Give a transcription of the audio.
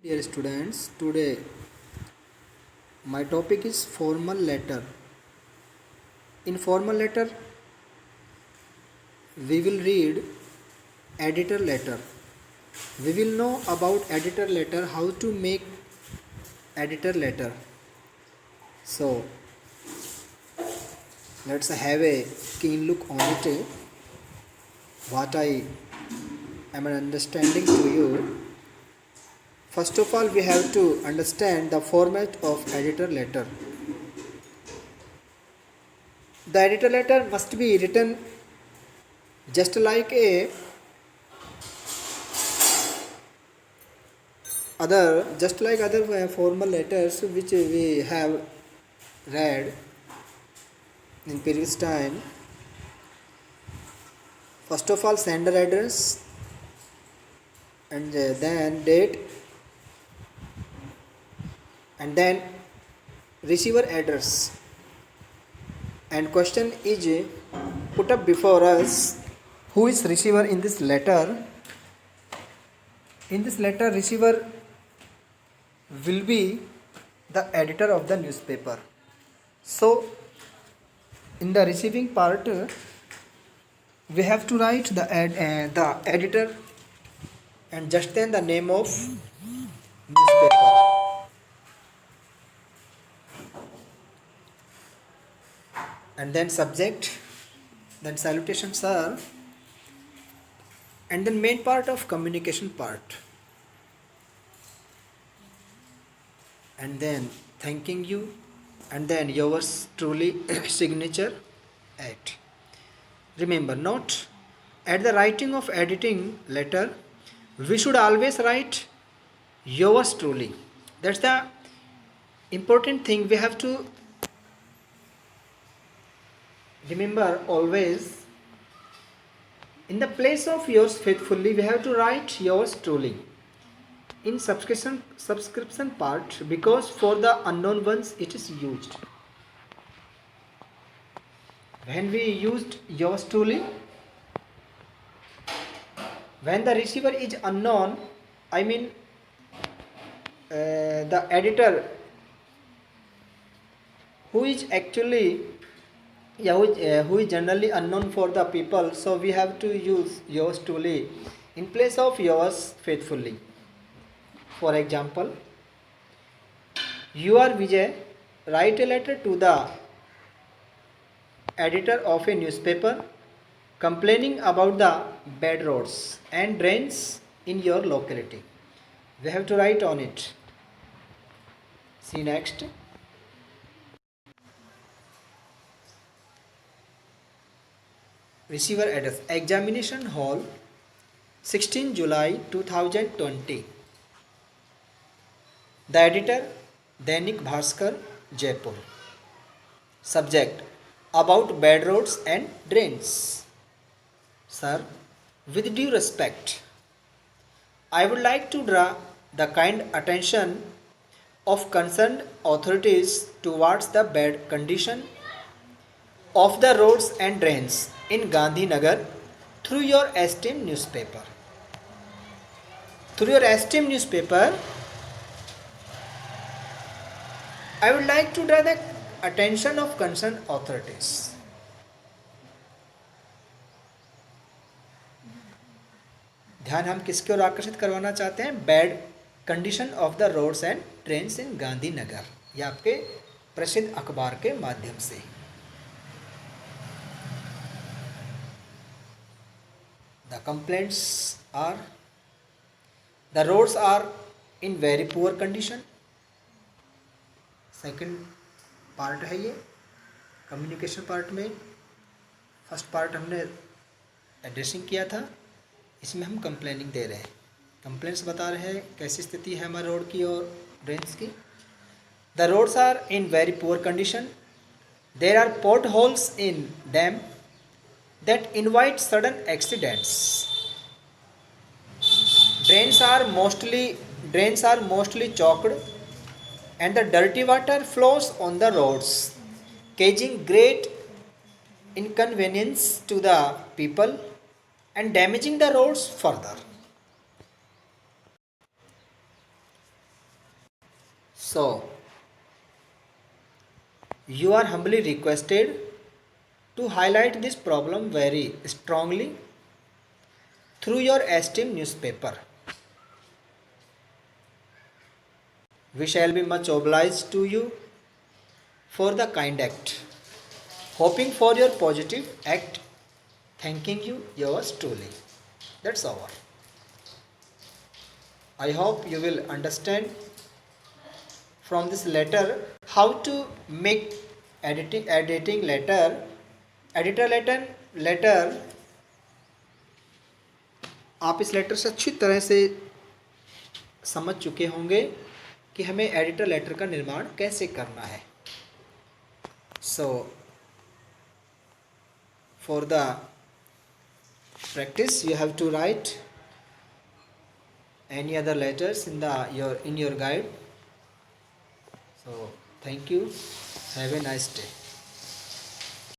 Dear students, today my topic is formal letter. In formal letter, we will read editor letter. We will know about editor letter, how to make editor letter. So, let's have a keen look on it. What I am understanding to you. First of all, we have to understand the format of editor letter. The editor letter must be written just like other formal letters which we have read in previous time. First of all, sender address, and then date, and then receiver address, and question is put up before us. Who is receiver in this letter? In this letter, receiver will be the editor of the newspaper. So in the receiving part, we have to write the editor and just then the name of newspaper. And then subject, then salutation sir, and then main part of communication part, and then thanking you, and then yours truly signature at. Remember, not at the writing of editing letter, we should always write yours truly. That's the important thing we have to remember always. In the place of yours faithfully, we have to write yours truly. In subscription part, because for the unknown ones it is used. When we used yours truly, when the receiver is unknown, I mean the editor who is actually who is generally unknown for the people, so we have to use yours truly in place of yours faithfully. For example, you are Vijay, write a letter to the editor of a newspaper complaining about the bad roads and drains in your locality. We have to write on it. See next. Receiver address, Examination Hall, 16 July 2020. The editor, Dainik Bhaskar, Jaipur. Subject, about bad roads and drains. Sir, with due respect, I would like to draw the kind attention of concerned authorities towards the bad condition of the roads and drains in Gandhinagar through your esteemed newspaper. Through your esteemed newspaper, I would like to draw the attention of concerned authorities. ध्यान हम किसकी ओर आकर्षित करवाना चाहते हैं? Bad condition of the roads and trains in Gandhinagar, यह आपके प्रसिद्ध अखबार के माध्यम से. The complaints are the roads are in very poor condition. Second part है ये कम्युनिकेशन पार्ट में. फर्स्ट पार्ट हमने एड्रेसिंग किया था, इसमें हम कंप्लेनिंग दे रहे हैं, कंप्लेंट्स बता रहे हैं कैसी स्थिति है हमारे रोड की और ड्रेन्स की. The roads are in very poor condition. There are potholes in them that invite sudden accidents. Drains are mostly choked and the dirty water flows on the roads, causing great inconvenience to the people and damaging the roads further. So you are humbly requested to highlight this problem very strongly through your esteemed newspaper. We shall be much obliged to you for the kind act. Hoping for your positive act. Thanking you, yours truly. That's all. I hope you will understand from this letter how to make editing letter, editor letter. आप इस letter से अच्छी तरह से समझ चुके होंगे कि हमें एडिटर लेटर का निर्माण कैसे करना है. So for the practice you have to write any other letters in your guide. So thank you, have a nice day.